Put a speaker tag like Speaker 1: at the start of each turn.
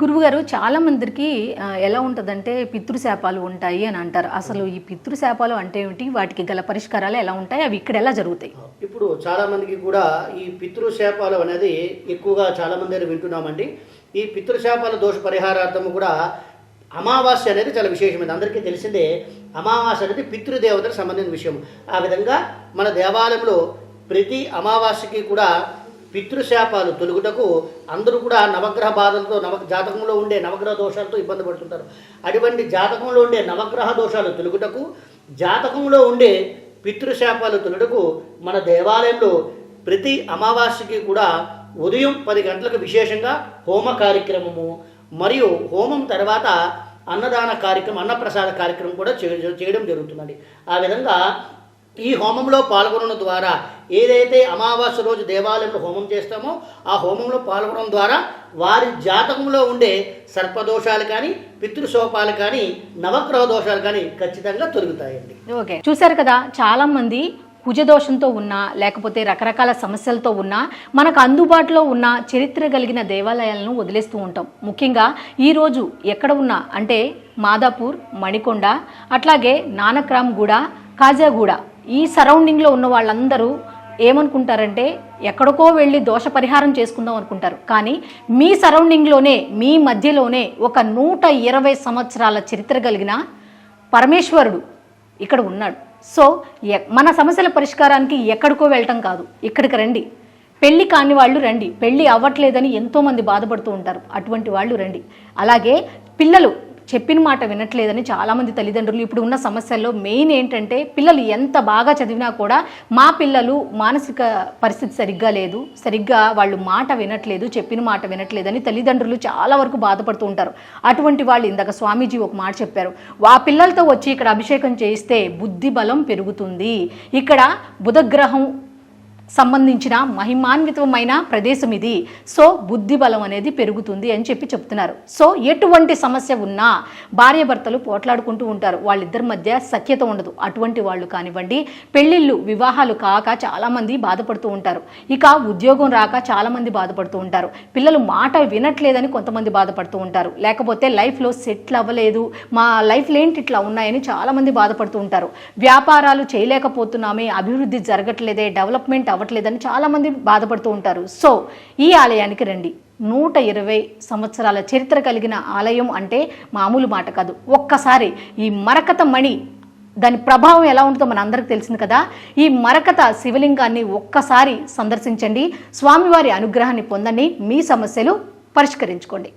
Speaker 1: గురువుగారు చాలా మందికి ఎలా ఉంటుందంటే పితృశాపాలు ఉంటాయి అని అంటారు. అసలు ఈ పితృశాపాలు అంటే ఏమిటి? వాటికి గల పరిష్కారాలు ఎలా ఉంటాయి? అవి ఇక్కడ ఎలా జరుగుతాయి?
Speaker 2: ఇప్పుడు చాలా మందికి కూడా ఈ పితృశాపాలు అనేది ఎక్కువగా చాలా మంది దగ్గర వింటున్నామండి. ఈ పితృశాపాల దోష పరిహారార్థము కూడా అమావాస్య అనేది చాలా విశేషమైనది. అందరికీ తెలిసిందే అమావాస్య అనేది పితృదేవతలకు సంబంధించిన విషయం. ఆ విధంగా మన దేవాలయంలో ప్రతి అమావాస్యకి కూడా పితృశాపాలు తొలుగుటకు అందరూ కూడా నవగ్రహ బాధలతో జాతకంలో ఉండే నవగ్రహ దోషాలతో ఇబ్బంది పడుతుంటారు. అటువంటి జాతకంలో ఉండే నవగ్రహ దోషాలు తొలుగుటకు, జాతకంలో ఉండే పితృశాపాలు తొలుగుటకు మన దేవాలయంలో ప్రతి అమావాస్యకి కూడా ఉదయం 10 గంటలకు విశేషంగా హోమ కార్యక్రమము మరియు హోమం తర్వాత అన్నదాన కార్యక్రమం, అన్నప్రసాద కార్యక్రమం కూడా చేయడం జరుగుతుందండి. ఆ విధంగా ఈ హోమంలో పాల్గొనడం ద్వారా ఏదైతే అమావాస్య రోజు దేవాలయంలో హోమం చేస్తామో ఆ హోమంలో పాల్గొనడం ద్వారా వారి జాతకంలో ఉండే సర్పదోషాలు కానీ, పితృశోపాలు కానీ, నవగ్రహ దోషాలు కానీ ఖచ్చితంగా తొలగుతాయండి.
Speaker 1: ఓకే, చూశారు కదా, చాలామంది కుజదోషంతో ఉన్నా లేకపోతే రకరకాల సమస్యలతో ఉన్నా మనకు అందుబాటులో ఉన్న చరిత్ర కలిగిన దేవాలయాలను వదిలేస్తూ ఉంటాం. ముఖ్యంగా ఈరోజు ఎక్కడ ఉన్నా అంటే మాదాపూర్, మణికొండ, అట్లాగే నానక్రామ్గూడ, కాజాగూడ ఈ సరౌండింగ్లో ఉన్న వాళ్ళందరూ ఏమనుకుంటారంటే ఎక్కడికో వెళ్ళి దోష పరిహారం చేసుకుందాం అనుకుంటారు. కానీ మీ సరౌండింగ్లోనే, మీ మధ్యలోనే ఒక 120 సంవత్సరాల చరిత్ర కలిగిన పరమేశ్వరుడు ఇక్కడ ఉన్నాడు. సో మన సమస్యల పరిష్కారానికి ఎక్కడికో వెళ్ళటం కాదు, ఇక్కడికి రండి. పెళ్ళి కాని వాళ్ళు రండి, పెళ్ళి అవ్వట్లేదని ఎంతోమంది బాధపడుతూ ఉంటారు, అటువంటి వాళ్ళు రండి. అలాగే పిల్లలు చెప్పిన మాట వినట్లేదని చాలామంది తల్లిదండ్రులు ఇప్పుడు ఉన్న సమస్యల్లో మెయిన్ ఏంటంటే పిల్లలు ఎంత బాగా చదివినా కూడా మా పిల్లలు మానసిక పరిస్థితి సరిగ్గా లేదు, సరిగ్గా వాళ్ళు మాట వినట్లేదు, చెప్పిన మాట వినట్లేదని తల్లిదండ్రులు చాలా వరకు బాధపడుతూ ఉంటారు. అటువంటి వాళ్ళు ఇందాక స్వామీజీ ఒక మాట చెప్పారు, ఆ పిల్లలతో వచ్చి ఇక్కడ అభిషేకం చేయిస్తే బుద్ధి బలం పెరుగుతుంది. ఇక్కడ బుధగ్రహం సంబంధించిన మహిమాన్వితమైన ప్రదేశం ఇది. సో బుద్ధి బలం అనేది పెరుగుతుంది అని చెప్తున్నారు. సో ఎటువంటి సమస్య ఉన్నా భార్యాభర్తలు పోట్లాడుకుంటూ ఉంటారు, వాళ్ళిద్దరి మధ్య సఖ్యత ఉండదు. అటువంటి వాళ్ళు కానివ్వండి, పెళ్ళిళ్ళు వివాహాలు కాక చాలామంది బాధపడుతూ ఉంటారు, ఇక ఉద్యోగం రాక చాలామంది బాధపడుతూ ఉంటారు, పిల్లలు మాట వినట్లేదని కొంతమంది బాధపడుతూ ఉంటారు, లేకపోతే లైఫ్లో సెటిల్ అవ్వలేదు, మా లైఫ్లో ఏంటి ఇట్లా ఉన్నాయని చాలామంది బాధపడుతూ ఉంటారు, వ్యాపారాలు చేయలేకపోతున్నామే, అభివృద్ధి జరగట్లేదే, డెవలప్మెంట్ అవ్వట్లేదని చాలామంది బాధపడుతూ ఉంటారు. సో ఈ ఆలయానికి రండి. 120 సంవత్సరాల చరిత్ర కలిగిన ఆలయం అంటే మామూలు మాట కాదు. ఒక్కసారి ఈ మరకత మణి దాని ప్రభావం ఎలా ఉంటుందో మన అందరికి తెలిసింది కదా. ఈ మరకత శివలింగాన్ని ఒక్కసారి సందర్శించండి, స్వామివారి అనుగ్రహాన్ని పొందండి, మీ సమస్యలు పరిష్కరించుకోండి.